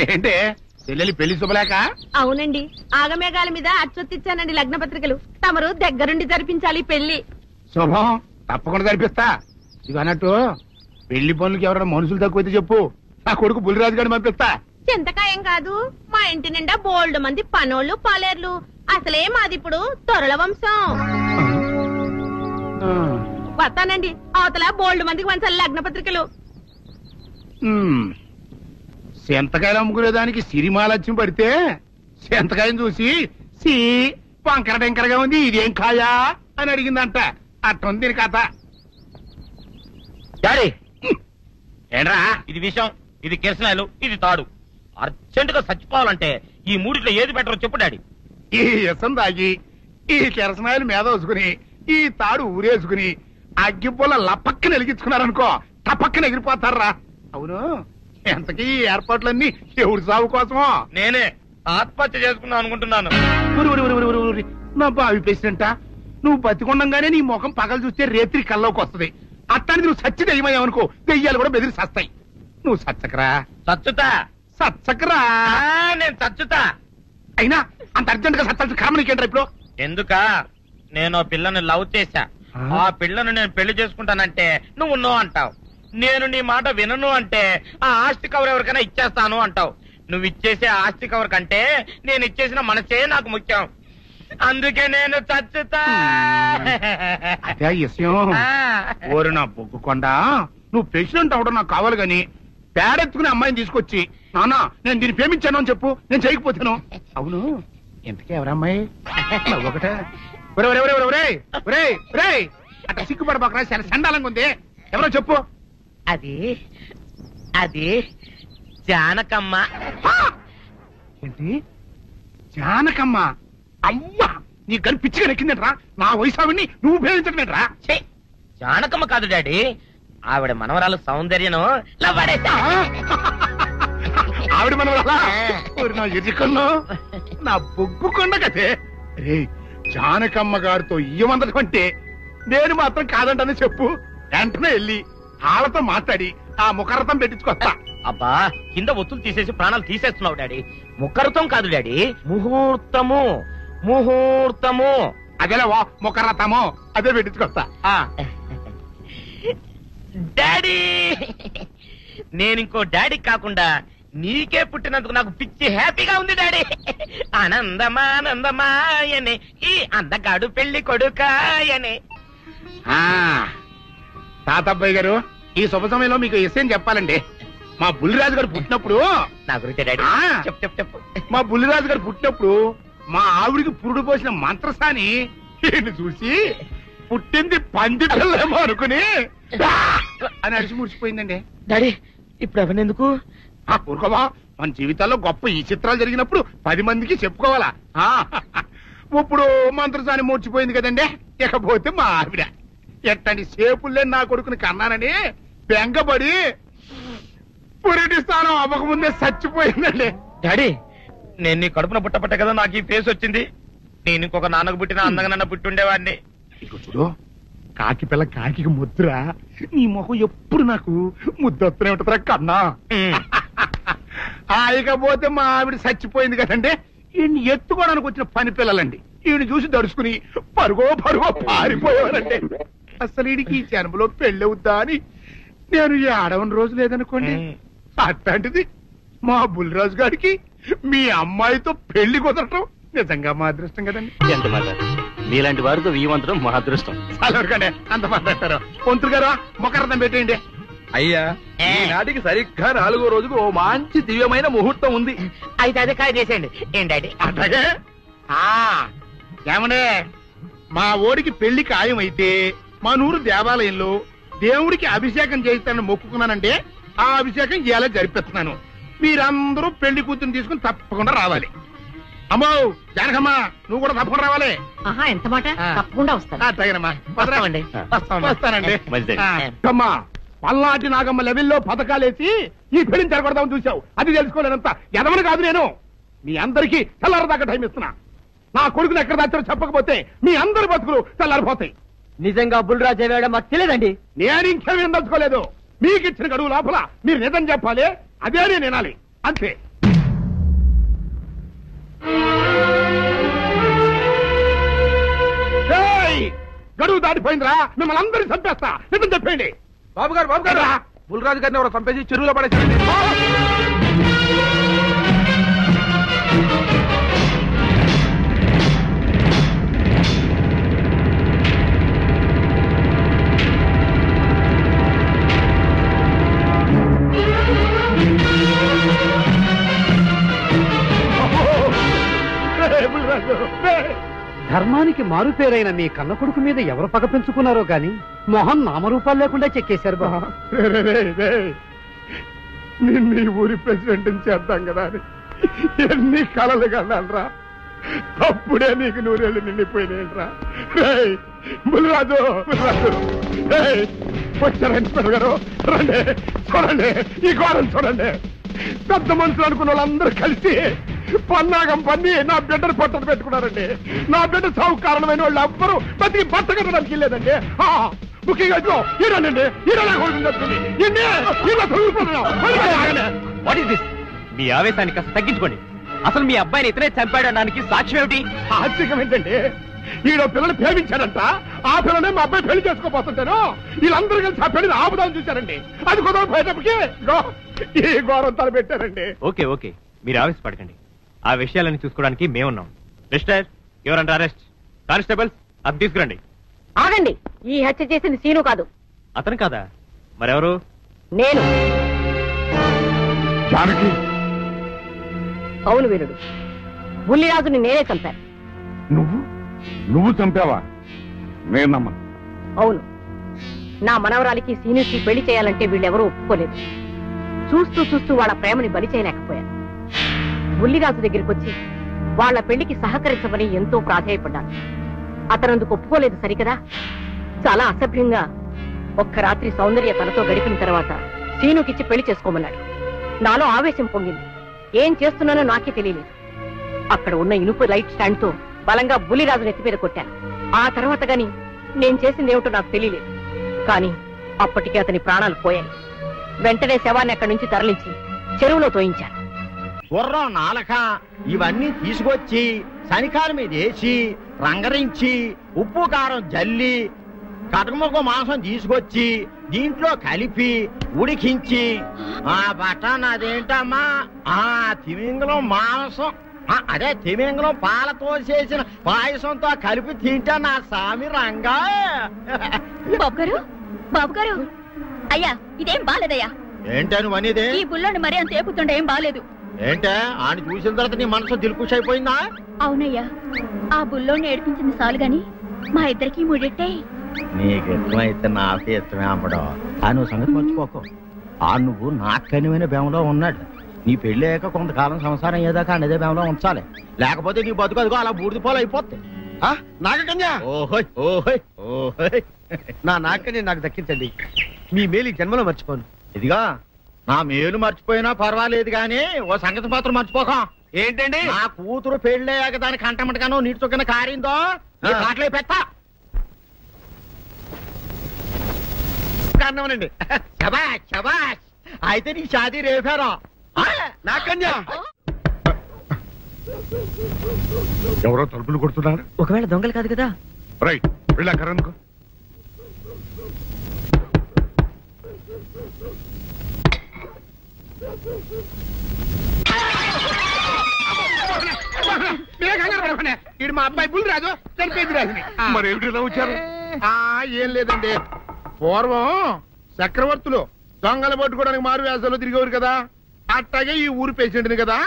ఏంటే చెల్లెలి పెళ్లి శుభలేక? అవునండి, ఆగమేఘాల మీద అచ్చొత్తిచ్చానండి లగ్న పత్రికలు. తమరు దగ్గరుండి జరిపించాలి పెళ్లి. శుభం, తప్పకుండా జరిపిస్తా. ఇది అన్నట్టు పెళ్లి పనులకి ఎవరైనా మనుషులు తక్కువైతే చెప్పు, నా కొడుకు బుల్లిరాజు గారిని పంపిస్తా. చింతకాయం కాదు, మా ఇంటి నిండా బోల్డ్ మంది పనోళ్ళు పాలేర్లు. అసలే మాది ఇప్పుడు తొరల వంశం. వస్తానండి, అవతల బోల్డ్ మందికి వంచాలి లగ్న పత్రికలు. సెంతకాయలు అమ్ముకునేదానికి సిరిమాలత్యం పడితే సెంతకాయని చూసి సి వంకర టెంకరగా ఉంది, ఇదేం కాయా అని అడిగిందంట. అట్టుంది దీని కథ. డాడీ ఏంట్రా? ఇది విషం, ఇది కిరసనాయలు, ఇది తాడు. అర్జెంట్ గా చచ్చిపోవాలంటే ఈ మూడిట్లో ఏది బెటర్ చెప్పు డాడీ. ఈ ఇసం తాగి ఈ కిరసనాయలు మీద వేసుకుని ఈ తాడు ఊరేసుకుని అగ్గిపూల లపక్కన వెలిగించుకున్నారనుకో, టపక్కన ఎగిరిపోతారా. అవును, ఎంతకీ ఈ ఏర్పాట్లన్నీ ఎవరి సాగు కోసమో? నేనే ఆత్మహత్య చేసుకున్నాను అనుకుంటున్నాను. నా బావి పేసినంట, నువ్వు బతికొండంగానే నీ ముఖం పగలు చూస్తే రేత్రి కల్లోకి వస్తుంది. అట్టానికి నువ్వు సచ్చి దెయ్యమయ్యావనుకో, దెయ్యాలు కూడా బెదిరి సస్తాయి. నువ్వు సచ్చకరా, చచ్చుతా సచ్చకరా. నేను చచ్చుతా. అయినా అంత అర్జెంట్ గా సత్తాల్సిన కర్మ నీకేంట్రా ఇప్పుడు? ఎందుక నేను పిల్లని లవ్ చేశా, ఆ పిల్లను నేను పెళ్లి చేసుకుంటానంటే నువ్వు నో అంటావు. నేను నీ మాట వినను అంటే ఆ ఆస్తి కవర్ ఎవరికైనా ఇచ్చేస్తాను అంటావు. నువ్వు ఇచ్చేసే ఆస్తి కవర్ కంటే నేను ఇచ్చేసిన మనసే నాకు ముఖ్యం. అందుకే నేను చచ్చుతా. అదే విషయం. ఓరు నా బొగ్గుకొండ, నువ్వు ప్రెసిడెంట్ అవడం నాకు కావాలి గాని పేడెత్తుకునే అమ్మాయిని తీసుకొచ్చి నానా నేను దీన్ని ప్రేమించాను అని చెప్పు, నేను చేయకపోతాను. అవును, ఎంతకీ ఎవరమ్మాయి? ఒకటే అట్లా సిగ్గుపడబాకరా, చాలా సండాలంగా ఉంది. ఎవరో చెప్పు. అది అది జానకమ్మ. ఏంటి జానకమ్మ? అమ్మా, నీ గని పిచ్చిగా నెక్కిందంట్రా. నా వయసు ఆవిడ్ని నువ్వు ప్రేమించటమేట్రా? జానకమ్మ కాదు డాడీ, ఆవిడ మనవరాలు సౌందర్యను ఆవిడ మనవరాలా? నా ఎరుకల్లో నా బొగ్గుకొండ కదే. రే, జానకమ్మ గారితో ఇయ్యమందడం అంటే నేను మాత్రం కాదంటని చెప్పు. వెంటనే వెళ్ళి వాళ్ళతో మాట్లాడి ఆ ముఖరథం పెట్టించుకొస్తా. అబ్బా, కింద ఒత్తులు తీసేసి ప్రాణాలు తీసేస్తున్నావు డాడీ. ముఖరథం కాదు డాడీ, ముహూర్తము. ముహూర్తము అదేలా ముఖరథము, అదే పెట్టించుకొస్తా. డాడీ, నేను ఇంకో డాడీ కాకుండా నీకే పుట్టినందుకు నాకు పిచ్చి హ్యాపీగా ఉంది డాడీ. ఆనందమానందమాయనే ఈ అందగాడు పెళ్లి కొడుకాయనే. తాతబ్బాయి గారు, ఈ శుభ సమయంలో మీకు విషయం చెప్పాలండి. మా బుల్లిరాజు గారు పుట్టినప్పుడు నా గురించి డాడీ చెప్పు చెప్పు చెప్పు. మా బుల్లిరాజు గారు పుట్టినప్పుడు మా ఆవిడికి పురుడు పోసిన మంత్రసాని చూసి పుట్టింది పందిటలేమో అనుకుని అని అడిచి ముడిచిపోయిందండి. డాడీ ఇప్పుడు అవన్నెందుకు? ఊరుకోవా, మన జీవితాల్లో గొప్ప ఈ చిత్రాలు జరిగినప్పుడు 10 మందికి చెప్పుకోవాలా. ఇప్పుడు మంత్రసాని మూర్చిపోయింది కదండి. ఇకపోతే మా ఆవిడ ఎట్టండి సేపుల్లే నా కొడుకుని కన్నానని బెంగపడి పురిటి స్థానం అవ్వకముందే చచ్చిపోయిందండి. డాడీ, నేను నీ కడుపున పుట్టపట్ట కదా నాకు ఈ ఫేస్ వచ్చింది. నేను ఇంకొక నాన్నకు పుట్టిన అందంగా నన్ను పుట్టుండేవాడిని. ఇక చూడు, కాకి పిల్ల కాకి ముద్దురా, నీ మొహం ఎప్పుడు నాకు ముద్దొత్తనే ఉంటుందిరా కన్నా. ఇకపోతే మా ఆవిడ చచ్చిపోయింది కదండి. ఈయన్ని ఎత్తుకోవడానికి వచ్చిన పని పిల్లలండి. ఈయన చూసి దడుచుకుని పరుగో పారిపోయేవారండి. అసలు ఈడికి ఈ జన్మలో పెళ్ళవుద్దా అని నేను ఈ ఆడవని రోజు లేదనుకోండి. అట్లాంటిది మా బుల్లిరాజు గారికి మీ అమ్మాయితో పెళ్లి కుదరటం నిజంగా మా అదృష్టం కదండి. ఎంత మాట, మీలాంటి వారితో వీవంతరం మా అదృష్టం. చాలవరకండి, అంత మాట్లాడతారు. పొంతులు గారు మొకరథం పెట్టేయండి. అయ్యా, ఈనాటికి సరిగ్గా 4వ రోజుకు ఓ మంచి దివ్యమైన ముహూర్తం ఉంది. అయితే అదే కాయ చేసేయండి. ఏంటండి అట్లాగే? ఏమనే, మా ఓడికి పెళ్లి ఖాయమైతే మా నూరు దేవాలయంలో దేవుడికి అభిషేకం చేయిస్తానని మొక్కుకున్నానంటే ఆ అభిషేకం ఇలా జరిపిస్తున్నాను. మీరందరూ పెళ్లి కూతురు తీసుకుని తప్పకుండా రావాలి. అమ్మో జానకమ్మ, నువ్వు కూడా తప్పకుండా రావాలి. ఎంత మాట, తప్పకుండా వస్తాను. అట్లాగేనమ్మా, వస్తామండి. వస్తానండి. అమ్మా, పల్నాటి నాగమ్మ లెవెల్లో పథకాలేసి ఈ పెళ్లిని జరగొడదామని చూసావు. అది తెలుసుకోలేనంత ఎదవని కాదు నేను. మీ అందరికీ తెల్లారదాకా టైం ఇస్తున్నా. నా కొడుకుని ఎక్కడ దాచారో చెప్పకపోతే మీ అందరి బతుకులు తెల్లారిపోతాయి. నిజంగా బుల్రాజు అయ్యాడో మాకు తెలియదండి. నేను ఇంకేమీ దలుచుకోలేదు. మీకు ఇచ్చిన గడువు లోపల మీరు నిజం చెప్పాలి, అదే నేను వినాలి, అంతే. గడువు దాటిపోయిందిరా, మిమ్మల్ని అందరినీ చంపేస్తా, నిజం చెప్పండి. బాబు గారు బుల్రాజు గారిని ఎవరో చంపేసి చెరువులో పడేసారండి. ధర్మానికి మారుపేరైన మీ కన్న కొడుకు మీద ఎవరు పగ పెంచుకున్నారో గాని మొహం నామరూపాలు లేకుండా చెక్కేశారు బాబా. నిన్ను ఈ ఊరి ప్రెసిడెంట్ చేద్దాం కదా అని ఎన్ని కలలు కన్నారా, అప్పుడే నీకు నూరేళ్ళు నిండిపోయినాయిరా. బుల్రాజు వచ్చారండి గారు, రండి చూడండి, ఈ గోడను చూడండి. పెద్ద మనుషులు అనుకున్న వాళ్ళందరూ కలిసి పన్నాగం పన్ని నా బిడ్డను పొట్టను పెట్టుకున్నారండి. నా బిడ్డ సాగు కారణమైన వాళ్ళు ఎవ్వరూ బతికి బట్ట కట్టడానికి వెళ్ళలేదండి. ముఖ్యంగా మీ ఆవేశాన్ని కాస్త తగ్గించుకోండి. అసలు మీ అబ్బాయిని ఇతనే చంపాడడానికి సాక్ష్యం ఏమిటి? సాక్ష్యం ఏంటండి, ఈడో పిల్లలు ప్రేమించాడంట, ఆ పిల్లనే మా అబ్బాయి పెళ్లి చేసుకోబోతుంటాను. వీళ్ళందరూ కలిసి ఆ పెళ్లిని ఆపుదాం చూశారండి. అది కుదరపోయేటప్పటికి ఈ ఘోరం తలపెట్టారండి. ఓకే ఓకే, మీరు ఆవేశపడకండి. ఆ విషయాలను చూసుకోవడానికి మేమున్నాం. Mister, your under arrest. Constables, అది తీసుకురండి. ఆగండి, ఈ హత్య చేసింది సీను కాదు. అతను కాదా? మరెవరు? నేను. జానకి? అవును వీరుడు, బుల్లిరాజుని నేనే చంపాను. నువ్వు చంపావా? నేను నమ్మను. అవును, నా మనవరాలికి సీనుకి పెళ్లి చేయాలంటే వీళ్ళెవరూ ఒప్పుకోలేదు. చూస్తూ చూస్తూ వాళ్ళ ప్రేమని బలి చేయలేకపోయాను. బుల్లిరాజు దగ్గరికి వచ్చి వాళ్ళ పెళ్లికి సహకరించమని ఎంతో ప్రాధేయపడ్డాను. అతనందుకు ఒప్పుకోలేదు సరికదా. చాలా అసభ్యంగా ఒక్క రాత్రి సౌందర్య తనతో గడిపిన తర్వాత సీనుకిచ్చి పెళ్లి చేసుకోమన్నాడు. నాలో ఆవేశం పొంగింది. ఏం చేస్తున్నానో నాకే తెలియలేదు. అక్కడ ఉన్న ఇనుపు లైట్ స్టాండ్ తో బలంగా బుల్లిరాజు నెత్తి మీద కొట్టాను. ఆ తర్వాత గాని నేను చేసింది ఏమిటో నాకు తెలియలేదు. కానీ అప్పటికే అతని ప్రాణాలు పోయాయి. వెంటనే శవాన్ని అక్కడి నుంచి తరలించి చెరువులో తోయించాను. గుర్రం నాలక ఇవన్నీ తీసుకొచ్చి శనికాల మీద వేసి రంగరించి ఉప్పు కారం జల్లి కటకముక్క మాంసం తీసుకొచ్చి దీంట్లో కలిపి ఉడికించి ఆ బటన్ అదేంటమ్మా తిమింగలం మాంసం అదే తిమింగలం పాలతో చేసిన పాయసంతో కలిపి తింటా నా సామి రంగా. బాబు గారు అయ్యా, ఇదేం బాలేదయ్యా. ఏంటని వనిదే? ఈ బుల్లోని మరీ అంత ఏపుతుండే ఏం బాలేదు. ఏంటే ఆయన చూసిన తర్వాత నీ మనసు దిల్కుష్ అయిపోయిందా? అవునయ్యా, ఆ బుల్లోని ఏడిపించింది చాలు గాని మా ఇద్దరికి ముడిట్టే. నీకు ఇష్టమైతే నాకే ఇష్టమే అమ్మడం. ఆ నువ్వు సంగతి మర్చిపోకు. ఆ నువ్వు నాకు కనివైన బేమలో ఉన్నాడు. నీ పెళ్లి అయ్యాక కొంతకాలం సంసారం ఏదాకా అదే బేమలో ఉంచాలి. లేకపోతే నీ బతుకు అదిగో అలా బూడిద పోలు అయిపోతాయి. నాగకన్యా, ఓహోయ్ ఓహోయ్ ఓహోయ్, నా నాగకన్య నాకు దక్కించండి. మీ మేలు జన్మలో మర్చిపోను. ఇదిగా నా మేలు మర్చిపోయినా పర్వాలేదు గానీ ఓ సంగతి మాత్రం మర్చిపోక. ఏంటండి? నా కూతురు పెళ్ళయ్యాక దానికి కంటమటగానో నీటి చొక్కన కారిందో కాట్లే పెట్టా. కారణమనండి. శబాష్ శబాష్, అయితే నీ షాదీ రేపారా? నాగకన్య, ఎవరో తలుపులు కొడుతున్నారు. ఒకవేళ దొంగలు కాదు కదా. రైట్, వెళ్ళాకరనుకో. ఇడు మా అబ్బాయి బుల్లిరాజు, చనిపోయింది రాజుని. మరి ఏమిటి ఇలా వచ్చారు? ఏం లేదండి, పూర్వం చక్రవర్తులు దొంగలు పట్టుకోవడానికి మారు వేసాల్లో తిరిగేవారు కదా. అట్టాగే ఈ ఊరు పేషెంట్ని కదా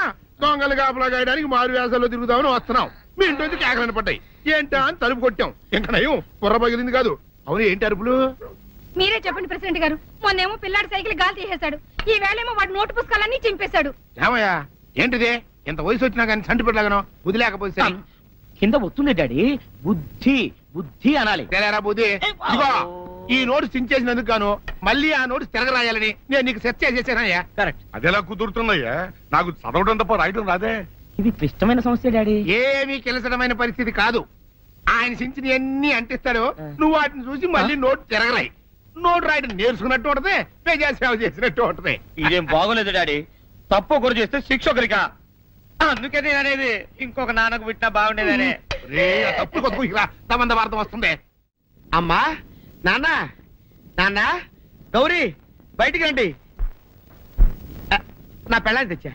దొంగలు కాపలా గాయడానికి మారు వేసాల్లో తిరుగుదామని వస్తున్నాం. మీ ఇంటి నుంచి కేకలను పడ్డాయి. ఏంటా అని తలుపు కొట్టాం. ఇంకా నయం బుర్ర పగిలింది కాదు. అవును, ఏంటి అరుపులు? మీరే చెప్పండి ప్రెసిడెంట్ గారు. మొన్నేమో పిల్లాడి సైకిల్ గాలి తీసేశాడు, ఈ వేళేమో వాడి నోటు పుస్తకాలన్నీ చింపేశాడు. ఏమయ్యా, ఏంటిదే? ఇంత వయసు వచ్చినా కానీ సంటి పెట్టలాగనో బుద్ధి లేకపోతే కింద వస్తుంది డాడీ. బుద్ధి బుద్ధి అనాలి. తెలేరా బుద్ధి? ఇదిగో, ఈ నోట్స్ చించేసినందుకు గాను మళ్ళీ ఆ నోట్స్ తిరగరాయాలని నేను నీకు సెట్ చేసేసానయ్యా. కరెక్ట్. అదెలా కుదురుతున్నాయ్యా? నాకు చదవడం తప్ప రాయడం రాదే. ఇది క్లిష్టమైన సమస్య డాడీ. ఏమీ కిలసడమైన పరిస్థితి కాదు. ఆయన చించిన అన్ని అంటిస్తాడు, నువ్వు వాటిని చూసి మళ్ళీ నోట్ తిరగరాయి. నోటు రాయడం నేర్చుకున్నట్టు ఉంటది, ప్రజా సేవ చేసినట్టు ఉంటది. ఇదేం బాగోలేదు డాడీ. తప్పు ఒకరు చేస్తే శిక్ష ఒకరికా. అందుకే నేను అనేది ఇంకొక నాన్నకు పుట్టినా బాగుండేదనే. రే, ఆ తప్పుడు కొద్దుకు ఇలా సంబంధ వార్త వస్తుంది. అమ్మా, నాన్న, నాన్న, గౌరీ, బయటికి రండి. నా పెళ్ళాన్ని తెచ్చా.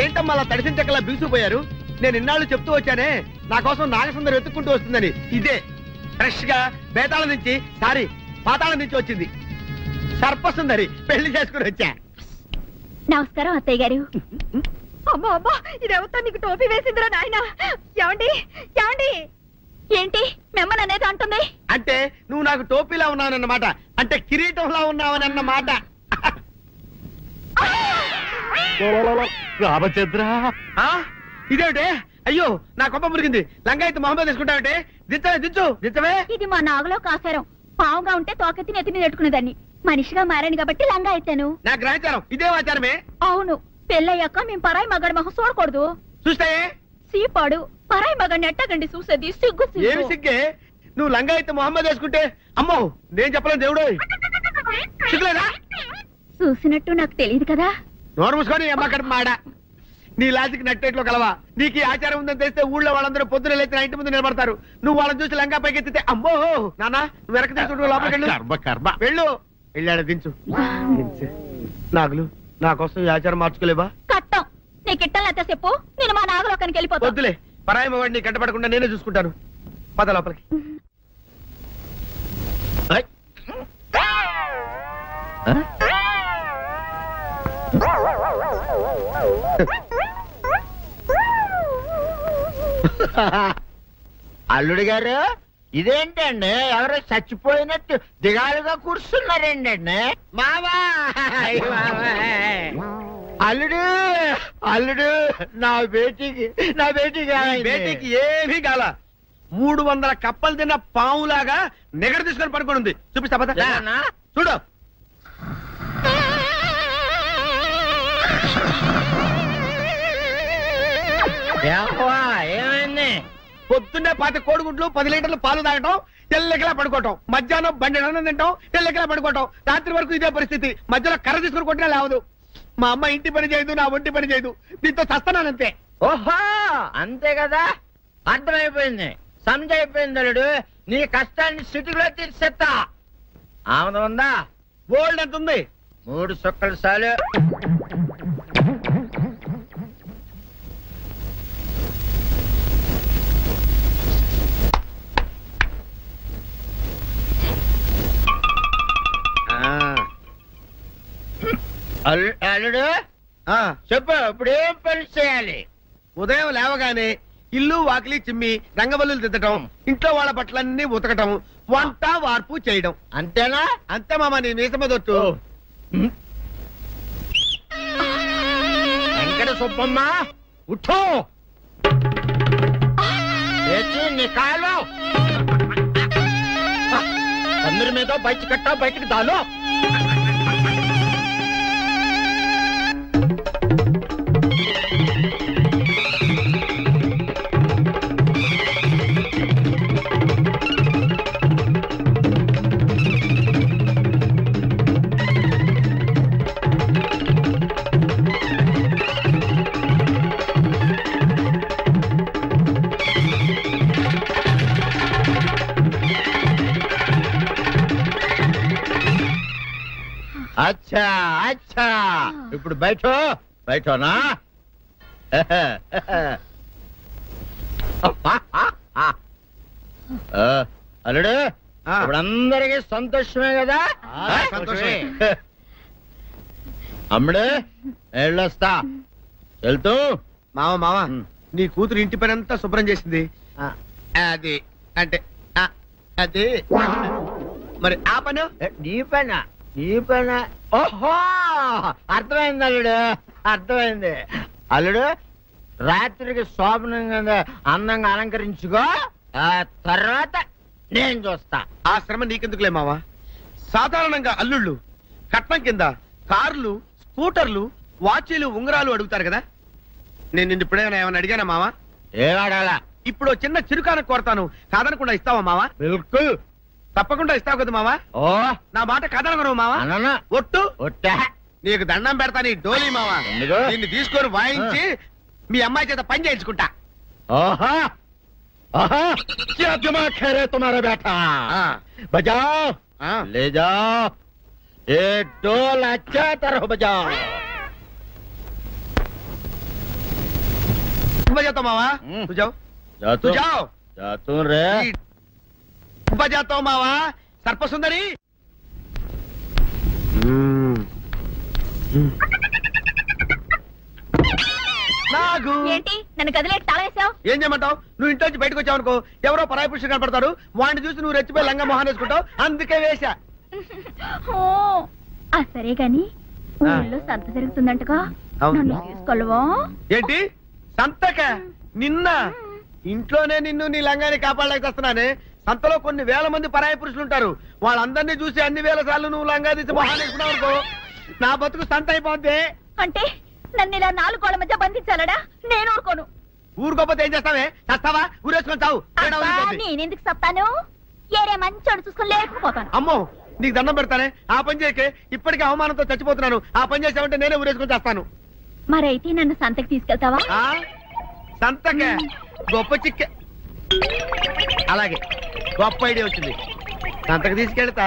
ఏంటమ్మా అలా తడిసిన చెక్కలా బిగుసిపోయారు? నేను ఇన్నాళ్ళు చెప్తూ వచ్చానే, నా కోసం నాగసుందరం వెతుక్కుంటూ వస్తుందని. ఇదే ఫ్రెష్ గా బేతాళం నుంచి పాతాళం నుంచి వచ్చింది సర్పసుందరి. పెళ్లి చేసుకుని వచ్చా. నమస్కారం అత్తయ్య గారు. అమ్మా అమ్మా, ఇదేవతో నీకు టోపీ వేసిందిరా నాయన. ఏమండి ఏమండి, ఏంటి మిమ్మల్ని అనేది అంటుంది? అంటే నువ్వు నాకు టోపీలా ఉన్నావనన్నమాట, అంటే కిరీటంలా ఉన్నావనన్నమాట. రామచంద్ర, ఇదేమిటే? అయ్యో, నా కొప్ప మురిగింది. లంగాయత్ మొహమ్మద్ తీసుకుంటావంటే? దించవే. ఇది మా నాగులో కాసారం. పావుగా ఉంటే తోకెత్తి నెత్తి మీద పెట్టుకునేదాన్ని. మనిషిగా మారాను కాబట్టి లంగా అయితాను. నా గ్రహచారం ఇదే ఆచారమే. అవును, పెళ్ళయ్యాక మేము పరాయి మగాడి మొహం చూడకూడదు. చూస్తాయే సీపాడు పరాయి మగాడిని ఎట్టగండి చూసేది. సిగ్గు ఏమి సిగ్గే? నువ్వు లంగాయత్ మొహమ్మద్ వేసుకుంటే అమ్మో నేను చెప్పలేను దేవుడు. సిగ్గులేదా? చూసినట్టు నాకు తెలియదు కదా. నోరు మూసుకొని అమ్మ కడుపు మాడ. నీ లాజిక్ నట్టేట్లో కలవా? నీకు ఈ ఆచారం ఉందని తెలిస్తే ఊళ్ళో వాళ్ళందరూ పొద్దున లేచి నా ఇంటి ముందు నిలబడతారు. నువ్వు వాళ్ళని చూసి లంగా పైకి ఎత్తితే అమ్మో నాన్న నువ్వు వెనక తీసుకుంటూ లోపలికి వెళ్ళు. వెళ్ళాడు దించు. నాగులు, నా కోసం ఈ ఆచారం మార్చుకోలేవా? కట్టం నీకు ఇట్టలేతే చెప్పు, నేను మా నాగలోకానికి వెళ్ళిపోతా. వద్దులే, పరాయి వాడిని కంటపడకుండా నేనే చూసుకుంటాను. పద లోపలికి. అల్లుడు గారు, ఇదేంటండి ఎవరో చచ్చిపోయినట్టు దిగాలుగా కూర్చున్నారేంటండి? మావా, అల్లుడు అల్లుడు, నా బేటీకి ఏమీ కాల. 300 కప్పలు తిన్న పావులాగా నిగడ తీసుకొని పడుకొని ఉంది. చూపిస్తా పద. చూడు. ఏమైంది? పొద్దున్నే 10 కోడిగుడ్లు 10 లీటర్లు పాలు తాగటం, తెల్లకిలా పడుకోవటం. మధ్యాహ్నం బండి అన్నం తింటాం, తెల్లకిలా పడుకోవటం. రాత్రి వరకు ఇదే పరిస్థితి. మధ్యలో కర్ర తీసుకుని కొట్టినా లేవదు. మా అమ్మ ఇంటి పని చేయదు, నా ఒంటి పని చేయదు. దీంతో చస్తానంతే. ఓహో, అంతే కదా, అర్థమైపోయింది, సమజైపోయింది. అల్లుడు, నీ కష్టాన్ని సిటీలో తీర్చేస్తా. ఆమె ఉందా? గోల్డ్ ఎంత ఉంది? 3 సుక్కలు చాలు. అల్లుడు చెప్పు, ఇప్పుడు ఏం పని చేయాలి? ఉదయం లేవగానే ఇల్లు వాకిలి చిమ్మి రంగవల్లులు దిద్దటం, ఇంట్లో వాళ్ళ బట్టలన్నీ ఉతకటం, వంట వార్పు చేయడం. అంతేనా? అంతే మామ, నీ మీసమదొట్టు. వెంకట సుబ్బమ్మ, ఉఠో, నీ కాలు అందరి మీద బయట కట్టా, బయటకు దాలో. అచ్చా అచ్చా, ఇప్పుడు బయటనా? అల్లుడు, ఇప్పుడు అందరికీ సంతోషమే కదా? సంతోషమే. అమ్ముడు, వెళ్ళొస్తా. వెళ్తూ మామ, నీ కూతురు ఇంటి పని అంతా శుభ్రం చేసింది. అది అంటే అది మరి ఆ పని నీ పైన. ఓహో, అర్థమైంది అల్లుడు, అర్థమైంది. అల్లుడు, రాత్రికి శోభనంగా అందంగా అలంకరించుకో, ఆ తర్వాత నేను చూస్తా. ఆ శ్రమ నీకెందుకులే మావా. సాధారణంగా అల్లుళ్ళు కట్నం కింద కార్లు, స్కూటర్లు, వాచీలు, ఉంగరాలు అడుగుతారు కదా. నేను నిన్ను ఇప్పుడేమైనా ఏమైనా అడిగానా మావా? ఏం అడగాలా? ఇప్పుడు చిన్న చిరుకాన కోరతాను, కాదనకుండా ఇస్తావా మావా? బిల్కుల్. తప్పకుండా ఇస్తావు కదా మావా. ఓ నా మాట కదలగను మావా. అన్న ఒట్టు ఒట్టా నీకు దండం పెడతాను ఈ డోలీ మావా. ఎందుకు? దీన్ని తీసుకొని వాయించి మీ అమ్మాయి చేత పని చేయించుకుంటా. ओहा ओहा क्या दिमाग है रे तुम्हारा बेटा बजाओ ले जाओ ये ढोल अच्छा तरह बजाओ बजाता मावा तू जाओ जातू जाओ जातू रे बजाता मावा सर्प सुंदरी నాగు ఏంటి నన్ను గదిలేట్ తాళేసావు? ఏం చేయమంటావు? నువ్వు ఇంట్లో నుంచి బయటకు వచ్చావు అనుకో, ఎవరో పరాయి పురుషుడు కనపడతాడు, వాడిని చూసి నువ్వు రెచ్చిపోయి లంగా మొహాన్ వేసుకుంటావు, అందుకే వేశా. సరే గాని ఊళ్ళో సంత జరుగుతుందంటగా, నన్ను తీసుకెళ్ళవా? ఏంటి సంతక? నిన్న ఇంట్లోనే నిన్ను నీ లంగాన్ని కాపాడలేకొస్తున్నానే. సంతలో కొన్ని వేల మంది పరాయి పురుషులు ఉంటారు, వాళ్ళందరినీ చూసి అన్ని వేల సార్లు నువ్వు లంగా తీసి మొహాన్ వేసుకున్నావు అనుకో, నా బతుకు సంత అయిపోద్ది. అంటే నన్ను ఇలా 4 గోళ్ల మధ్య బంధించాలడా? నేను ఊరుకోను. ఊరుకోపోతే ఏం చేస్తావే? చస్తావా? ఊరేసుకొని చావు. నేనెందుకు చెప్తాను? ఏరే మంచోడు చూసుకొని లేకపోతాను. అమ్మో నీకు దండం పెడతానే, ఆ పని చేయకే. ఇప్పటికే అవమానంతో చచ్చిపోతున్నాను, ఆ పని చేసావంటే నేనే ఊరేసుకొని చేస్తాను. మరైతే నన్ను సంతకి తీసుకెళ్తావా? సంతకే గొప్ప చిక్కే. అలాగే గొప్ప ఐడియా వచ్చింది. సంతకు తీసుకెళ్తా,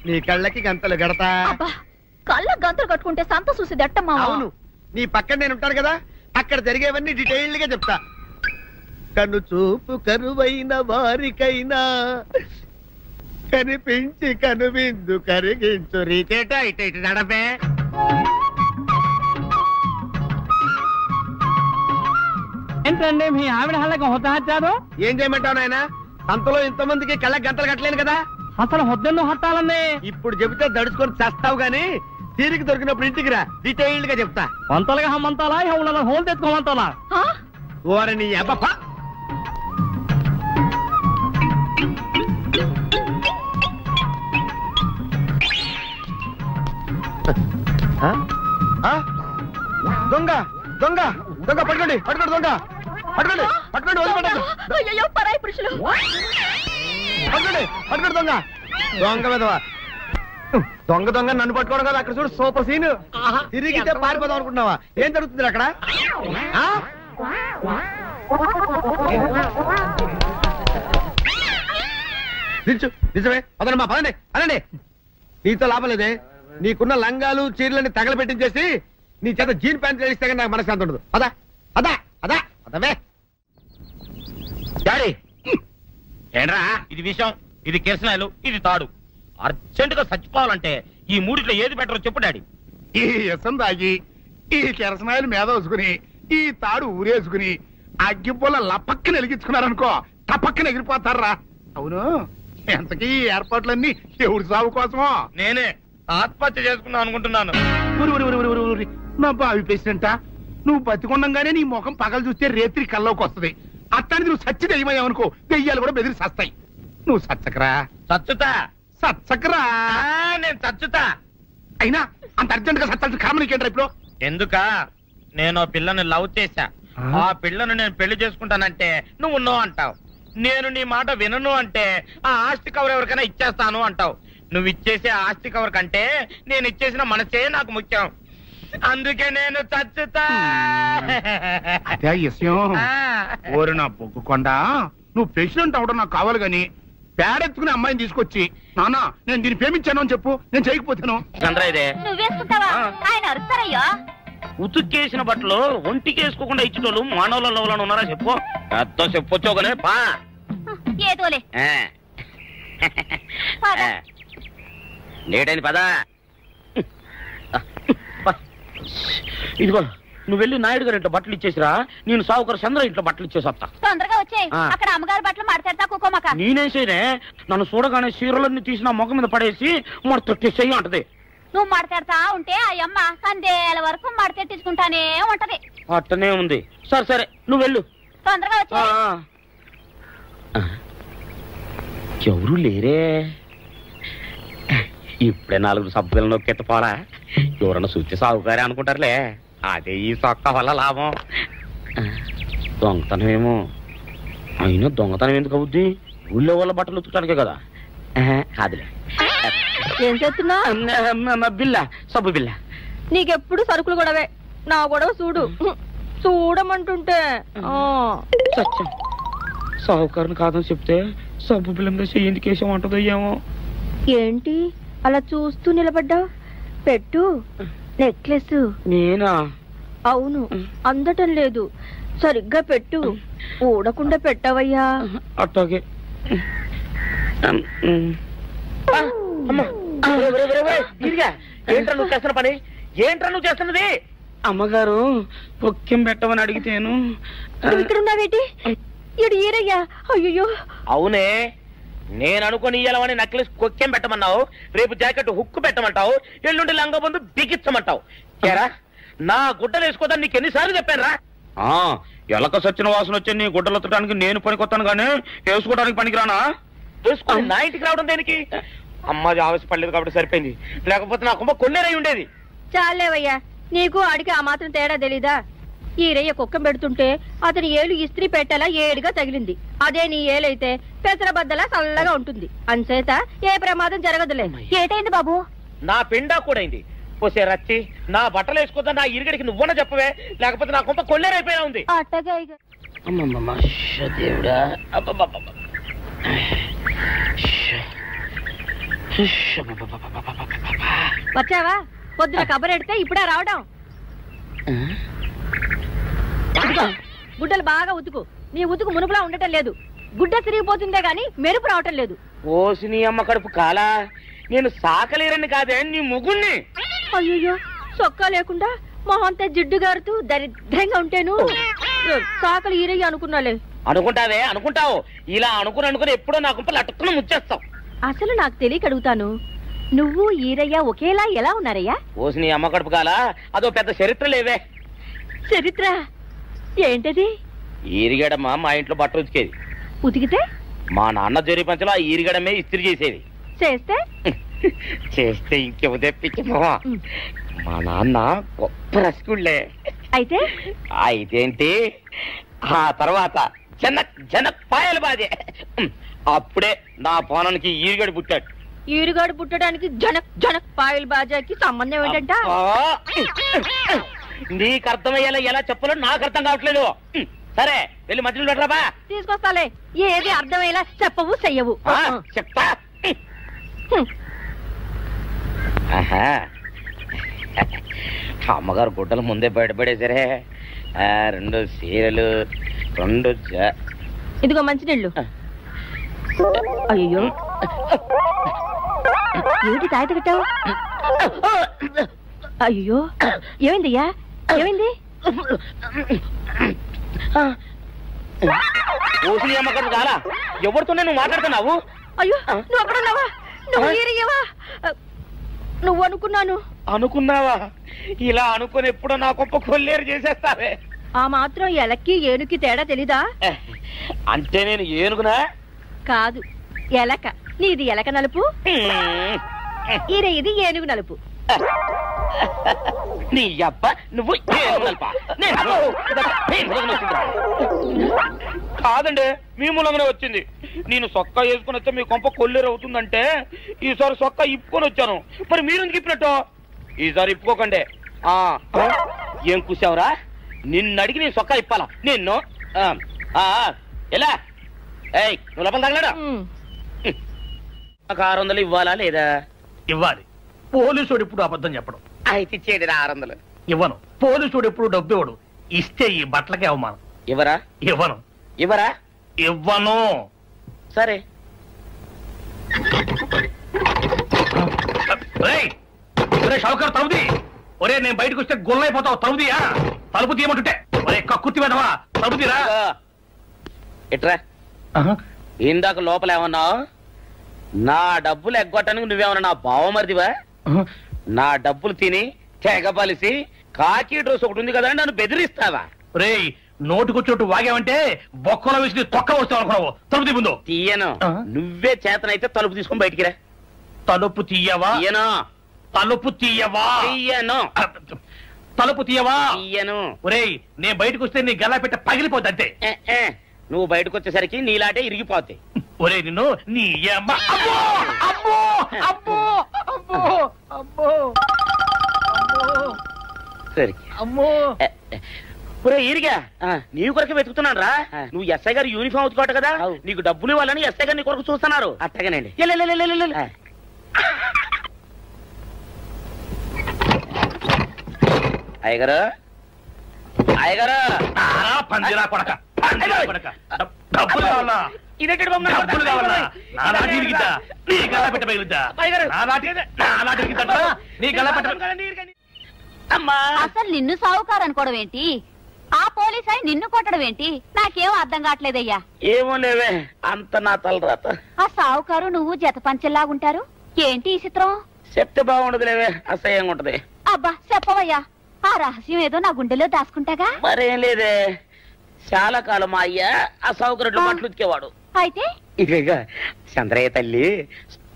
నీ కళ్ళకి గంతలు గడతా. కళ్ళ గంతలు కట్టుకుంటే సంత చూసి దట్టమ్మా. అవును, నీ పక్కన నేను ఉంటాను కదా, అక్కడ జరిగేవన్నీ డీటెయిల్డ్ గా చెప్తా. కను చూపు కరువైన వారికైనా కనిపించి కనువిందు కరిగించు రీతేట ఇట ఇటు నడపే. ఏంటండి మీ ఆవిడ హళ్ళకి హొత్తహత్యారు? ఏం చేయమంటావు నాయన? సంతలో ఇంతమందికి కళ్ళకి గంటలు కట్టలేను కదా. అసలు హొద్దెన్ను హత్తాలండి. ఇప్పుడు చెబితే దడుచుకొని చేస్తావు గాని, తీరికి దొరికినప్పుడు ఇంటికి రా, డీటెయిల్డ్ గా చెప్తా. వంతలుగా హమ్మంతాలా హోల్ హోల్ తెచ్చుకోమంతాలా? ఓరని అబ్బప్ప. దొంగ దొంగ దొంగ పట్టుకోండి పట్టుకోండి దొంగ పట్టుకోండి పట్టుకోండి వదిలిపెట్టండి. అయ్యో పరాయి పురుషులు. పట్టుకోండి పట్టుకోండి దొంగ దొంగ విధవా. దొంగ దొంగ నన్ను పట్టుకోవడం కదా, అక్కడ చూడు సూపర్ సీన్. తిరిగితే పారిపోదాం అనుకుంటున్నావా? ఏం జరుగుతుంది అక్కడ? నిజమే పదండి, పదండి అనండి. నీతో లాభం లేదే, నీకున్న లంగాలు చీరలని తగలబెట్టించేసి నీ చేత జీన్ ప్యాంట్ వేస్తే కానీ నాకు మనశ్శాంతి ఉండదు. అదా అదా అదా అదవే డాడీ. ఏంట్రా ఇది విషయం, ఇది కిరసనాయలు, ఇది తాడు. అర్జెంట్ గా చచ్చిపోవాలంటే ఈ మూడిట్లో ఏది బెటర్ చెప్పు డాడీ. ఈ యసం తాగి, ఈ కిరసనాయలు మీద వేసుకుని, ఈ తాడు ఊరేసుకుని, అగ్గిపూల లపక్కన వెలిగించుకున్నారనుకో, టపక్కన ఎగిరిపోతారా. అవును, ఎంతకీ ఏర్పాట్లన్నీ ఎవరి సాగు కోసమో? నేనే ఆత్మహత్య చేసుకుందాం అనుకుంటున్నాను. నా బావి పేసినంట, నువ్వు బతికొండంగానే నీ ముఖం పగలు చూస్తే రేత్రి కల్లోకి వస్తుంది. అత్తానికి నువ్వు సచ్చి దెయ్యమయ్యావనుకో, దెయ్యాలు కూడా బెదిరి సస్తాయి. నువ్వు సచ్చకరా చచ్చుతా సచ్చకరా. నేను చచ్చుతా. అయినా అంత అర్జెంట్ గా సత్తాల్సిన కర్మ నీకేంట్రా ఇప్పుడు? ఎందుక? నేను పిల్లని లవ్ చేశా, ఆ పిల్లను నేను పెళ్లి చేసుకుంటానంటే నువ్వు నో అంటావు. నేను నీ మాట వినను అంటే ఆ ఆస్తి కవర్ ఎవరికైనా ఇచ్చేస్తాను అంటావు. నువ్వు ఇచ్చేసే ఆస్తి కవర్ కంటే నేను ఇచ్చేసిన మనసే నాకు ముఖ్యం. అందుకే నేను చచ్చుతా. ఓరు నా బొగ్గుకొండా, నువ్వు ప్రెసిడెంట్ అవడం నాకు కావాలి గాని, పేడెత్తుకునే అమ్మాయిని తీసుకొచ్చి నానా నేను దీన్ని ప్రేమించాను అని చెప్పు, నేను చేయకపోతాను. నువ్వేసుకుంటావా? ఆయన అరుస్తారయ్యా. ఉతుక్కేసిన బట్టలు ఒంటికి వేసుకోకుండా ఇచ్చేటోళ్ళు మానవులలో ఉన్నారా చెప్పు? పెద్ద చెప్పొచ్చోగనే పా. ఏదోలే లేట్ అయింది పదా. ఇదిగో నువ్వు వెళ్ళి నాయుడు గారు ఇంట్లో బట్టలు ఇచ్చేసిరా, నేను సావుకర్ చంద్ర ఇంట్లో బట్టలు ఇచ్చేసి వస్తా. తొందరగా వచ్చాయి, అక్కడ అమ్మగారి బట్టలు మాడతాడతా కుకోమక. నేనేం చేయనే, నన్ను చూడగానే చీరలన్నీ తీసి నా ముఖం మీద పడేసి మడతెట్టేసేయి అంటది. నువ్వు మాడతాడతా ఉంటే ఆ అమ్మ సందేల వరకు మడతెట్టించుకుంటానే ఉంటది. అట్టనే ఉంది. సరే సరే నువ్వు వెళ్ళు, తొందరగా వచ్చా. ఎవరు లేరే, ఇప్పుడే 4 సభ్యులను నొక్కెత్తపోరా. ఎవరన్నా చూస్తే సాగుకారే అనుకుంటారులే, అదే ఈ సొక్క వల్ల లాభం. దొంగతనం ఏమో, అయినా దొంగతనం ఎందుకు అవుద్ది? ఊళ్ళో వాళ్ళ బట్టలు ఉతుకడానికే కదా. కాదులే. ఏం చేస్తున్నా? బిల్ల సబ్బు బిల్ల. నీకెప్పుడు సరుకులు గొడవే. నా గొడవ చూడు. చూడమంటుంటే సత్యం సాహుకారుని కాదని చెప్తే సబ్బు బిల్ల మీద చెయ్యి కేసం అంటదో ఏమో. ఏంటి అలా చూస్తూ నిలబడ్డావు? పెట్టు నెక్లెస్. నేనా? అవును, అందటం లేదు. సరిగ్గా పెట్టు. ఊడకుండా పెట్టవయ్యా. అట్టాగే. ఏంట్రా నువ్వు చేస్తున్న పని? ఏంట్రా నువ్వు చేస్తున్నది? అమ్మగారు పొక్కెం పెట్టమని అడిగితేను. ఇక్కడ ఉన్నావేటి? ఇడు ఈరయ్యా. అయ్యో. అవునే, నేను అనుకుని ఇయ్యాలని నక్లెస్ కొక్కెం పెట్టమన్నావు, రేపు జాకెట్ హుక్కు పెట్టమంటావు, ఎల్లుండి లంగబందు బిగించమంటావు. ఏరా నా గుడ్డలు వేసుకోదాన్ని నీకు ఎన్నిసార్లు చెప్పాను రా? ఎలక సచ్చిన వాసన వచ్చి నీ గుడ్డలు ఎత్తడానికి నేను పనికొత్తాను గానీ వేసుకోవడానికి పనికిరానా? వేసుకుని నా ఇంటికి రావడం దేనికి? అమ్మాది ఆవేశపడలేదు కాబట్టి సరిపోయింది, లేకపోతే నా కుమ్మ కొన్నేరై ఉండేది. చాలేవయ్యా, నీకు ఆడికి ఆ మాత్రం తేడా తెలీదా? ఈరయ్య కుక్కం పెడుతుంటే అతని ఏలు ఇస్త్రీ పెట్టేలా ఏడుగా తగిలింది. అదే నీ ఏలైతే పెసరబద్దలా చల్లగా ఉంటుంది. అంచేత ఏ ప్రమాదం జరగదులే. ఏటైంది బాబు? నా పిండా కూడా అయింది. పోసే రచ్చి నా బట్టలు వేసుకోద్దా నా ఇరుగడికి నువ్వన చెప్పవే, లేకపోతే నా కొంప కొల్లేరైపోయినా ఉంది. అట్టగా దేవుడా. వచ్చావా? పొద్దున కబరెడితే ఇప్పుడే రావడం. గుడ్డలు బాగా ఉతుకు. నీ ఉతుకు మునుపులా ఉండటం లేదు. గుడ్డ తిరిగిపోతుందే గాని మెరుపు రావటం లేదు. ఓసి నీ అమ్మ కడుపు కాలా, నేను సాకలేరని కాదే నీ ముగ్గుణ్ణి. అయ్యో, సొక్కా లేకుండా మొహంతా జిడ్డు గారుతూ దరిద్రంగా ఉంటేను సాకలు ఈరయ్య అనుకున్నాలే. అనుకుంటావే అనుకుంటావు. ఇలా అనుకుని ఎప్పుడో నా గుంపలు అటుక్కున ముచ్చేస్తావు. అసలు నాకు తెలియక అడుగుతాను, నువ్వు ఈరయ్య ఒకేలా ఎలా ఉన్నారయ్యా? ఓసి నీ అమ్మ కడుపు కాలా, అదో పెద్ద చరిత్ర లేవే. చరిత్ర ఏంటది? ఈరిగడమ్మ మా ఇంట్లో బట్టలు ఉతికేది. ఉతికితే మా నాన్న జరి పంచలో ఆ ఈరిగడమే ఇస్త్రీ చేసేది. చేస్తే చేస్తే ఇంకెవ తెప్పించమో. మా నాన్న గొప్ప రసికుళ్ళే. అయితేంటి, ఆ తర్వాత జనక్ పాయలు బాధే. అప్పుడే నా పోనానికి ఈరిగడు పుట్టాడు. ఈరుగాడు పుట్టడానికి జనక్ పాయల్ బాజాకి సంబంధం ఏంటంట? నీకు అర్థమయ్యేలా ఎలా చెప్పాలో నాకు అర్థం కావట్లేదు. సరే వెళ్ళి మధ్యలో పెట్టరాబా. తీసుకొస్తాలే. ఏది అర్థమయ్యేలా చెప్పవు చెయ్యవు. చెప్తా. అమ్మగారు గుడ్డలు ముందే బయటపడేసరే. 2 చీరలు, 2 ఇదిగో మంచినీళ్ళు. అయ్యో, ఏమిటి తాయిత కట్టావు? అయ్యో, ఏమైందయ్యా? ఏమైంది? ఓసి అమ్మగారు చాలా ఎవరితోనే నువ్వు మాట్లాడుతున్నావు? అయ్యో, నువ్వు అక్కడున్నావా? నువ్వు ఈరయ్యవా? నువ్వు అనుకున్నావా? ఇలా అనుకుని ఎప్పుడో నా గొప్ప కొల్లేరు చేసేస్తావే. ఆ మాత్రం ఎలక్కి ఏనుకి తేడా తెలీదా? అంటే నేను ఏనుగునా? కాదు, ఎలక. నీది ఎలక నలుపు, ఇది ఏనుగు నలుపు. నీ అబ్బ నువ్వు కాదండి, మీ మూలంగానే వచ్చింది. నేను సొక్క వేసుకుని వస్తే మీ కొంప కొల్లేరు అవుతుందంటే ఈసారి సొక్క ఇప్పుకొని వచ్చాను. మరి మీరెందుకు ఇప్పినట్టు? ఈసారి ఇప్పుకోకండి. ఏం కూసావురా? నిన్ను అడిగి నేను సొక్క ఇప్పాలా? నిన్ను ఎలా? నువ్వు లోపల తగలడా? 600 ఇవ్వాలా లేదా? ఇవ్వాలి. పోలీసుడు ఇప్పుడు అబద్ధం చెప్పడం. అయితే ఇచ్చేది 600. ఇవ్వను. పోలీసుడు ఎప్పుడు డబ్బు ఇవ్వడు. ఇస్తే ఈ బట్టలకే అవమానం. ఇవ్వరా? ఇవ్వను. సరే. షౌకర్ తలుపుది. ఒరే, నేను బయటకు వస్తే గొల్లైపోతావు. తలుపుదియా? తలుపు తీయమంటుంటే ఒరే కక్కుర్తి వెదవా, తలుపుదిరా. ఎట్రా ఇందాక లోపల ఏమన్నావు? నా డబ్బులు ఎగ్గొట్టడానికి నువ్వేమన్నా నా బావమరిదివా? నా డబ్బులు తిని తెగబలిసి కాకి డ్రెస్ ఒకటి ఉంది కదా నన్ను బెదిరిస్తావా? రే, నోటుకొచ్చోటు వాగావంటే బొక్కలో వేసి తొక్క వస్తావు అనుకున్నావు. తలుపు ముందు తీయను. నువ్వే చేతనైతే తలుపు తీసుకొని బయటికి రా. తలుపు తీయవా? తలుపు తీయవా? తలుపు తీయవా? తీయను. ఒరేయ్, నేను బయటకు వస్తే నీ గల్లా పెట్ట పగిలిపోద్ది అంతే. నువ్వు బయటకు వచ్చేసరికి నీలాటే ఇరిగిపోతాయి. ఒరే నిన్ను నీ అమ్మ అబ్బో అబ్బో అబ్బో అబ్బో అబ్బో సరే అమ్మో ఒరే ఈరిగా నీ కొరకు వెతుకుతున్నాను రా. నువ్వు ఎస్ఐ గారు యూనిఫామ్ అవుతుకోట కదా, నీకు డబ్బులు ఇవ్వాలని ఎస్ఐ గారు నీ కొరకు చూస్తున్నారు. అట్టగానండి. అయ్యగారు అయ్యగారు పందిరా కొడక డబ్బులు కావాలా ఇదేంటి బాబు? డబ్బులు కావాలా నా లాటి ఇరిగిద్దా నీ గల్లా పెట్ట పగిలిద్దా నా లాటి ఇరిగిద్దా నీ గల్లా పెట్ట అమ్మా అసలు నిన్ను సావుకారు అనుకోవడం ఏంటి, ఆ పోలీస్ అయి నిన్ను కొట్టడం ఏంటి, నాకేం అర్థం కావట్లేదయ్యా. ఏమో లేవే అంత నా తలరాత. ఆ సావుకారు నువ్వు జత పంచెల్లాగుంటారు ఏంటి ఈ చిత్రం? చెప్తే బాగుండదు లేవే, అసహ్యంగా ఉంటది. అబ్బా చెప్పవయ్యా, ఆ రహస్యం ఏదో నా గుండెలో దాచుకుంటాగా. మరేం లేదే, చాలా కాలం మా అయ్య ఆ సౌకర్యం బట్టలు ఉతికేవాడు. అయితే ఇక చంద్రయ్య తల్లి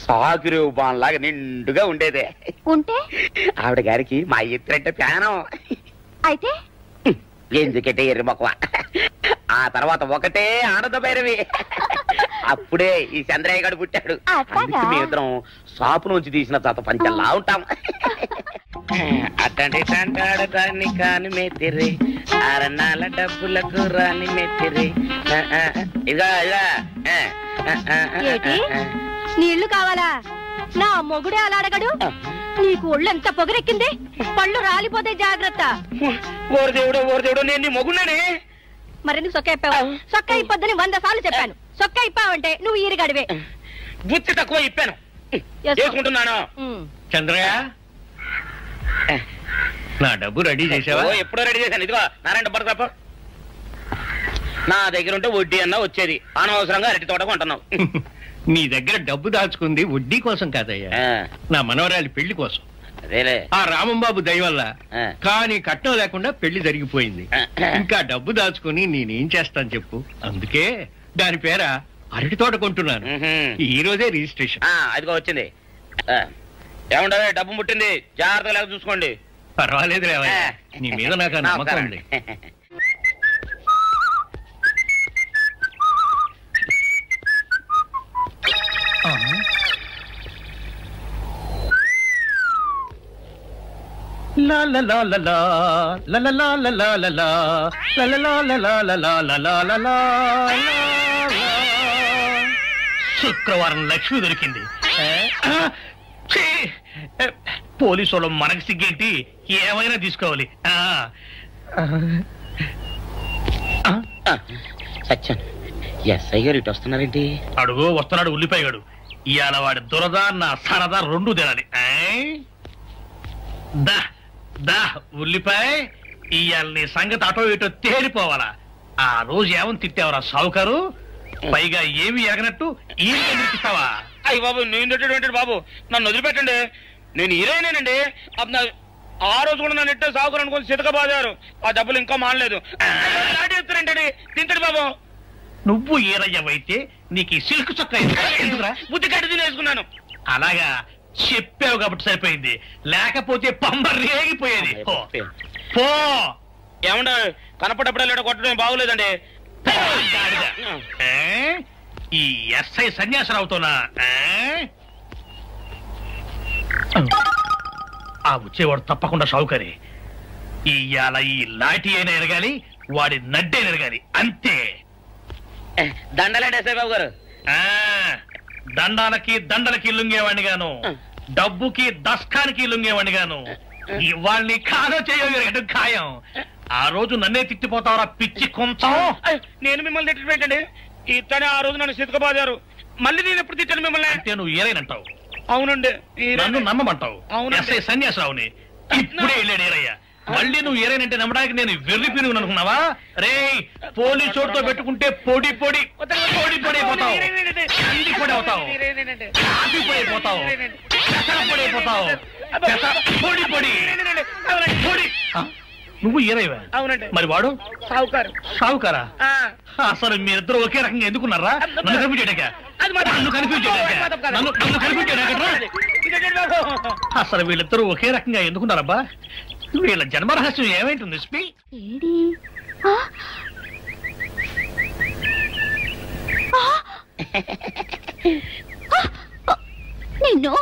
సాగురు బాన్లాగా నిండుగా ఉండేదే. ఉంటే ఆవిడ గారికి మా ఎత్తురంటే ప్యానం. అయితే ఎందుకంటే ఎర్రి మొక్కవ. ఆ తర్వాత ఒకటే ఆనంద భైరవి. అప్పుడే ఈ చంద్రయ్య గారు పుట్టాడు. అందుకే మేమిద్దరం షాపు నుంచి తీసిన తాత పంచల్లా ఉంటాం. అట్టండి అంటాడు దాన్ని కాని మెత్తిరి, అరణాల డబ్బులకు రాని మెత్తిరి. ఇదిగా నీళ్లు కావాలా? నా మొగుడే అలా అడగడు. నీకు ఒళ్ళు ఎంత పొగరెక్కింది, పళ్ళు రాలిపోతే జాగ్రత్త. ఓరు దేవుడు నేను నీ మొగున్నానే. మరెందుకు సొక్క ఇప్పావు? సొక్క ఇప్పొద్దని 100 సార్లు చెప్పాను. సొక్క ఇప్పావంటే నువ్వు ఈరిగడివే. బుద్ధి తక్కువ ఇప్పాను, చేసుకుంటున్నాను. చంద్రయ్య నా డబ్బు రెడీ చేసావా? ఎప్పుడో రెడీ చేశాను. ఇదిగో నారాయణ డబ్బు తప్ప నా దగ్గర ఉంటే వడ్డీ అన్నా వచ్చేది, అనవసరంగా అరటి తోట కొంటున్నావు. నీ దగ్గర డబ్బు దాచుకుంది వడ్డీ కోసం కాదయ్యా, నా మనవరాలి పెళ్లి కోసం. అదేలే ఆ రామంబాబు దయ వల్ల కానీ కట్నం లేకుండా పెళ్లి జరిగిపోయింది. ఇంకా డబ్బు దాచుకుని నేనేం చేస్తాను చెప్పు. అందుకే దాని పేర అరటి తోట కొంటున్నాను. ఈ రోజే రిజిస్ట్రేషన్. అదిగో వచ్చింది. ఏముండవే డబ్బు ముట్టింది, జాగ్రత్తగా లేక చూసుకోండి. పర్వాలేదు లేవయ్యా, నీ మీద నాకు నమ్మకం ఉంది. శుక్రవారం లక్ష్మి దొరికింది. పోలీసు వాళ్ళు మనకి సిగ్గేంటి, ఏమైనా తీసుకోవాలి. సత్యం ఎస్ఐ గారు ఇటు వస్తున్నారేంటి? అడుగు వస్తున్నాడు ఉల్లిపాయగాడు. ఇవాళ వాడి దురద నా సరదా రెండు తినాలి. దా దా ఉల్లిపాయ, ఇవాళ నీ సంగతి అటో ఇటో తేలిపోవాలా. ఆ రోజు ఏమని తిట్టావరా సావుకారు, పైగా ఏమి ఎరగనట్టు ఈస్తావా? అయ్యి బాబు నేను తిట్టేటువంటి బాబు, నన్ను వదిలిపెట్టండి. నేను హీరోయినేనండి. ఆ రోజు కూడా నన్ను ఇట్టే సాగురు అనుకుని సితకబాదారు. ఆ డబ్బులు ఇంకా మానలేదు. చెప్తారేంటండి, తింటాడు బాబు. నువ్వు ఈరయ్యవైతే నీకు సిల్క్ చొక్క ఎందుకురా? బుద్ధి కట్టి తినేసుకున్నాను. అలాగా చెప్పావు కాబట్టి సరిపోయింది, లేకపోతే పంబ రేగిపోయేది. పో. ఏమంటే కనపడప్పుడే కొట్టడం బాగోలేదండి. ఈ ఎస్ఐ సన్యాసరావుతోనా? ఆ వచ్చేవాడు తప్పకుండా షావుకరి. ఇవాళ ఈ లాఠీ అయినా ఎరగాలి, వాడి నడ్డే ఎరగాలి, అంతే. దండలేండి ఎస్ఐ బాబు గారు. దండాలకి దండలకి లొంగేవాడిని గాను, డబ్బుకి దస్కానికి లొంగేవాడిని గాను. ఇవాళ్ళని కాదో చేయడం ఖాయం. ఆ రోజు నన్నే తిట్టిపోతావరా పిచ్చి కొంచెం. నేను మిమ్మల్ని తిట్టండి. ఇతనే ఆ రోజు నన్ను సితకబాదారు. మళ్ళీ నేను ఎప్పుడు తిట్టాను మిమ్మల్ని? అంటే నువ్వు ఏరైనంటావు. అవునండి, నన్ను నమ్మమంటావు. ఎస్ఐ సన్యాసరావుని ఇప్పుడే వెళ్ళాడు ఏరయ్య. మళ్ళీ నువ్వు ఏరైనంటే నమ్మడానికి నేను వెర్రి పిరుగు అనుకున్నావా? రే పోలీసు చోటుతో పెట్టుకుంటే పొడి పొడి పొడి పొడి అయిపోతావు, కంది పొడి అవుతావు, కాఫీ పొడి అయిపోతావు, పెసర పొడి అయిపోతావు, పొడి పొడి పొడి. నువ్వు ఏరైవా? అవునండి. మరి వాడు సావుకారు. సావుకారా? అసలు మీరిద్దరు ఒకే రకంగా ఎందుకున్నారా? నన్ను కనిపించాక అసలు వీళ్ళిద్దరూ ఒకే రకంగా ఎందుకున్నారబ్బా? వీళ్ళ జన్మ రహస్యం ఏమైంటుంది? నిన్ను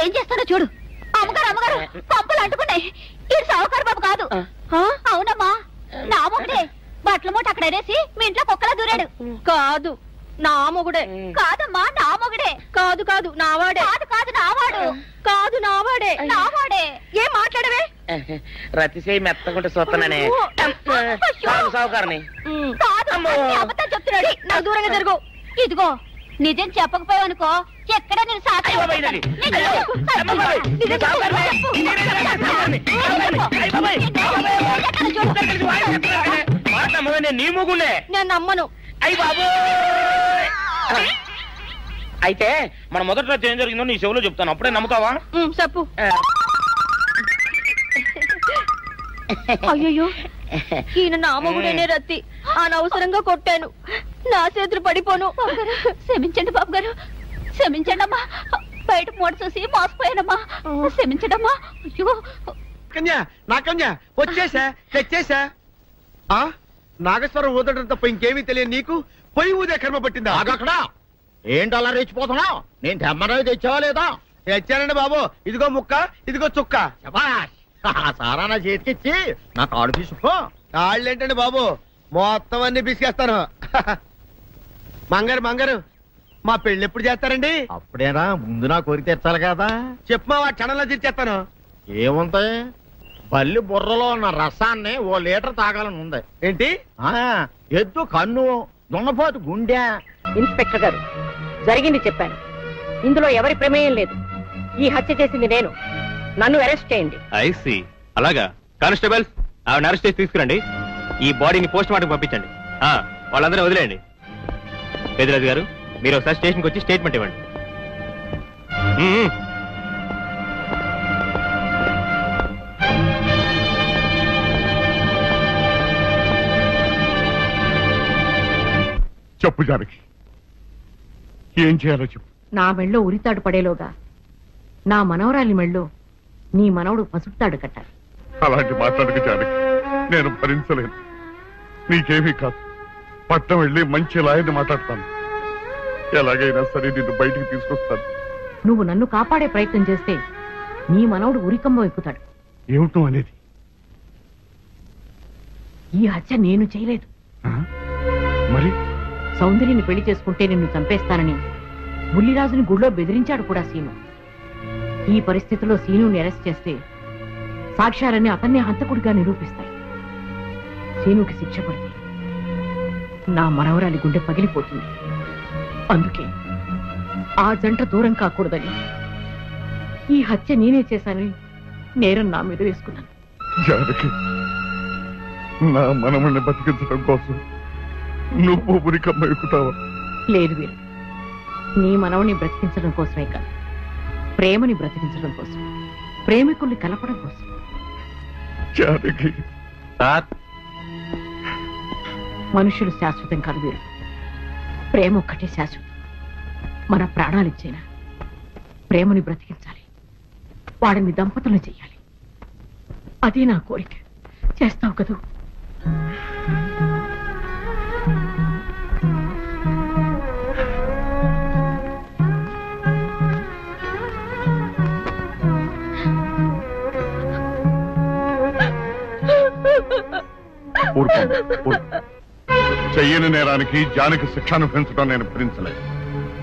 ఏం చేస్తానో చూడు. అమ్మగారు అమ్మగారు పంపులు అంటుకున్నాయి. ఇది సావుకారు బాబు కాదు. అవునమ్మా, నా మొగుడే బట్టల మూట అక్కడ ఎరేసి మీ ఇంట్లో కుక్కలా దూరాడు. కాదు నా మొగుడే. కాదమ్మా నా మొగుడే. కాదు కాదు నావాడే. కాదు కాదు నావాడు. కాదు నావాడే. నావాడే. ఏం మాట్లాడవే? రతిసేయి మెత్తకుంటే చూస్తున్నానే సావుకారని. కాదు అబద్ధం చెప్తున్నాడు. నాకు దూరంగా జరుగు. ఇదిగో నిజం చెప్పకపోయావనుకో ఎక్కడ నేను నీ మొగుండే. నేను నమ్మను. అయ్యి బాబు. అయితే మన మొదటి రోజు ఏం జరిగిందో నీ చెవులో చెప్తాను, అప్పుడే నమ్ముతావా? చెప్పు. అయ్యో ఈయన నా మొగుడేనే రత్తి. అనవసరంగా కొట్టాను. నా చేతులు పడిపోను. క్షమించండి బాబు గారు, క్షమించండి అమ్మా. బయట మూట చూసి మోసపోయానమ్మా. క్షమించడమ్మా. అయ్యో కన్యా, నా కన్యా వచ్చేసా, తెచ్చేసా. నాగేశ్వరం ఊదడం తప్ప ఇంకేమీ తెలియదు నీకు. పొయ్యి ఊదే కర్మ పట్టిందా? అక్కడ ఏంటి అలా రెచ్చిపోతున్నావు? నేను తెమ్మనవి తెచ్చావా లేదా? తెచ్చానండి బాబు. ఇదిగో ముక్క, ఇదిగో చుక్క. సారా నా చేతికిచ్చి నా కాడు తీసుకో. కాళ్ళేంటండి బాబు, మొత్తం అన్ని బిసికేస్తాను. మంగారు మంగారు, మా పెళ్లి ఎప్పుడు చేస్తారండి? అప్పుడేనా, ముందు నా కోరిక తెచ్చాలి కదా. చెప్పు మా క్షణంలో తీర్చేస్తాను. ఏముంటాయి, బల్లి బుర్రలో ఉన్న రసాన్ని ఓ లీటర్ తాగాలని ఉంది. ఏంటి? ఎద్దు కన్ను, దున్నపోతు గుండె. ఇన్స్పెక్టర్ గారు, జరిగింది చెప్పాను. ఇందులో ఎవరి ప్రమేయం లేదు. ఈ హత్య చేసింది నేను. నన్ను అరెస్ట్ చేయండి. ఐసి అలాగా. కానిస్టేబుల్స్ ఆవిడ అరెస్ట్ చేసి తీసుకురండి. ఈ బాడీని పోస్ట్ మార్టం పంపించండి. వాళ్ళందరూ వదిలేయండి. పెద్దరాజు గారు, మీరు ఒకసారి స్టేషన్కి వచ్చి స్టేట్మెంట్ ఇవ్వండి. చెప్పు జానకి, ఏం చేయాలో చెప్పు. నా మెళ్ళో ఉరితాడు పడేలోగా నా మనవరాలి మెళ్ళో నీ మనవడు పసుపుతాడు కట్టాలి. అలాంటి మాట్లాడక జానకి, నేను భరించలేను. నీకేమీ కాదు, పట్నం వెళ్ళి మంచి లాయర్ని మాట్లాడతాను. ఎలాగైనా సరే నిన్ను బయటికి తీసుకొస్తాను. నువ్వు నన్ను కాపాడే ప్రయత్నం చేస్తే నీ మనవడు ఉరికంబం ఎక్కుతాడు. ఏమిటో అనేది? ఈ హత్య నేను చేయలేదు. మరి సౌందర్యని పెళ్లి చేసుకుంటే నిన్ను చంపేస్తానని బుల్లిరాజుని గుడిలో బెదిరించాడు కూడా సీను. ఈ పరిస్థితిలో సీనుని అరెస్ట్ చేస్తే సాక్ష్యాలన్నీ అతన్నే హంతకుడిగా నిరూపిస్తాయి. సీనుకి శిక్ష పడితే నా మనవరాలి గుండె పగిలిపోతుంది. అందుకే ఆ జంట దూరం కాకూడదని ఈ హత్య నేనే చేశానని నేరం నా మీద వేసుకున్నాను. జానకి, నా మనమని బతికించడం కోసం నువ్వు ఉరికమ్మ ఎక్కుతావా? లేదు వీరు, నీ మనవని బ్రతికించడం కోసమే కాదు, ప్రేమని బ్రతికించడం కోసం, ప్రేమికుల్ని కలపడం కోసం. జానకి, మనుషులు శాశ్వతం కాదు వీరు, ప్రేమ ఒక్కటే శాశ్వతం. మన ప్రాణాలు ఇచ్చేనా ప్రేమని బ్రతికించాలి, వాడిని దంపతులు చెయ్యాలి. అదే నా కోరిక. చేస్తావు కదూ? చెయ్యని నేరానికి జానకి శిక్ష అనుభవించడం నేను భరించలేదు.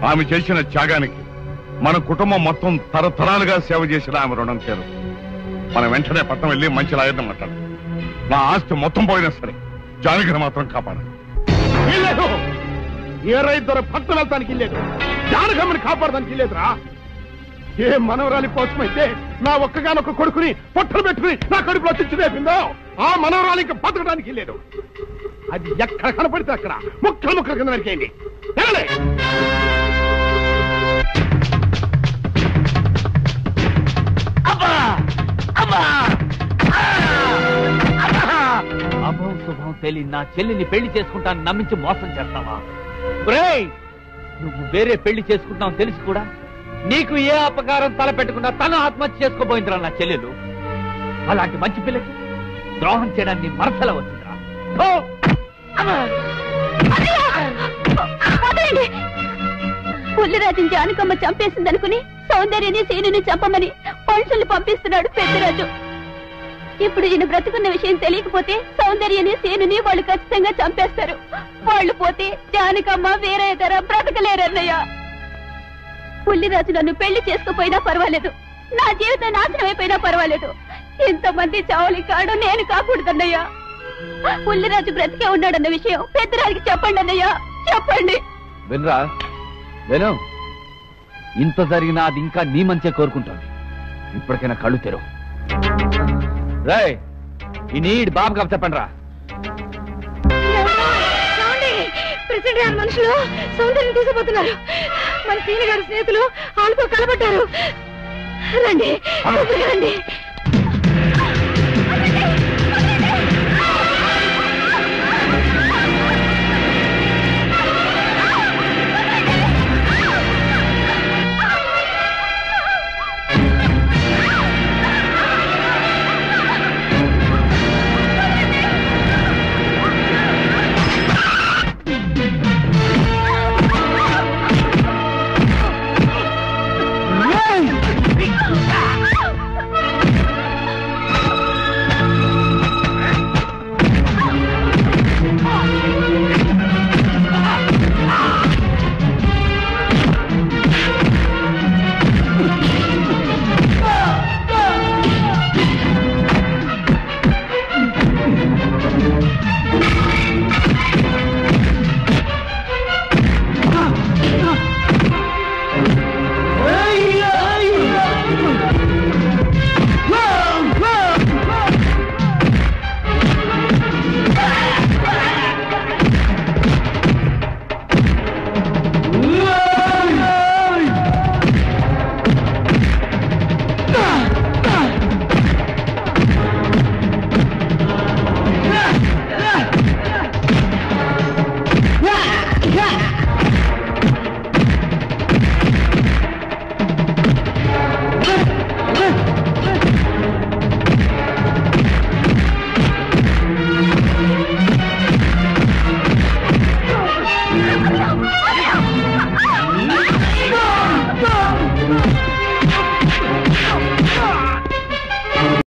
ఆమె చేసిన త్యాగానికి మన కుటుంబం మొత్తం తరతరాలుగా సేవ చేసిన ఆమె రుణం చేరు. మనం వెంటనే పట్నం వెళ్ళి మంచి లాయర్ని మాట్లాడు. నా ఆస్తి మొత్తం పోయినా సరే జానకిని మాత్రం కాపాడాలి. ఏ రైతు పట్నం వెళ్తానికి లేదు, జానకమ్మని కాపాడడానికి లేదురా. ఏ మనవరాలి కోసమైతే నా ఒక్కగానొక్క కొడుకుని పొట్టలు పెట్టుకుని నా కడుపులో తెచ్చి రేపిందో ఆ మనవరాలి ఇంకా బతకడానికి లేదు. అది ఎక్కడ కనపడితే అక్కడ ముక్కలు ముక్కలు కింద నరికేయండి. అభం శుభం తెలియని నా చెల్లిని పెళ్లి చేసుకుంటాను నమ్మించి మోసం చేస్తావా? నువ్వు వేరే పెళ్లి చేసుకుంటావు తెలిసి కూడా నీకు ఏ అపకారం తలపెట్టకుండా తన ఆత్మహత్య చేసుకోబోయిందిరా నా చెల్లెలు. అలాంటి మంచి పిల్లకి ద్రోహం చేయడాన్ని మనసుల వచ్చిందిరా. పుల్లిరాజుని జానకమ్మ చంపేసిందనుకుని సౌందర్యని సీనుని చంపమని మనుషుల్ని పంపిస్తున్నాడు పెద్దరాజు. ఇప్పుడు ఈయన బ్రతుకున్న విషయం తెలియకపోతే సౌందర్యని సీనుని వాళ్ళు ఖచ్చితంగా చంపేస్తారు. వాళ్ళు పోతే జానకమ్మ వేరే ధర బ్రతకలేరన్నయ్య. పుల్లిరాజు నన్ను పెళ్లి చేసుకోపోయినా పర్వాలేదు, నా జీవితం నాశనం అయిపోయినా పర్వాలేదు, ఇంతమంది చావలి కాడు నేను కాకూడదన్నయ్య. పుల్లిరాజు బ్రతికే ఉన్నాడన్న విషయం పెద్దరాజుకి చెప్పండి అన్నయ్య, చెప్పండి. వినరా విను, ఇంత జరిగినా అది ఇంకా నీ మంచిగా కోరుకుంటోంది. ఇప్పటికైనా కళ్ళు తెరవు. రాయ్ ఈ నీడ్ బాబు కప్ చెప్పండి రా. ప్రెసిడెంట్ గారి మనుషులు సౌందర్యం తీసుకుపోతున్నారు. మన సీని గారి స్నేహితులు వాళ్ళతో కలబడ్డారు. రండి రండి.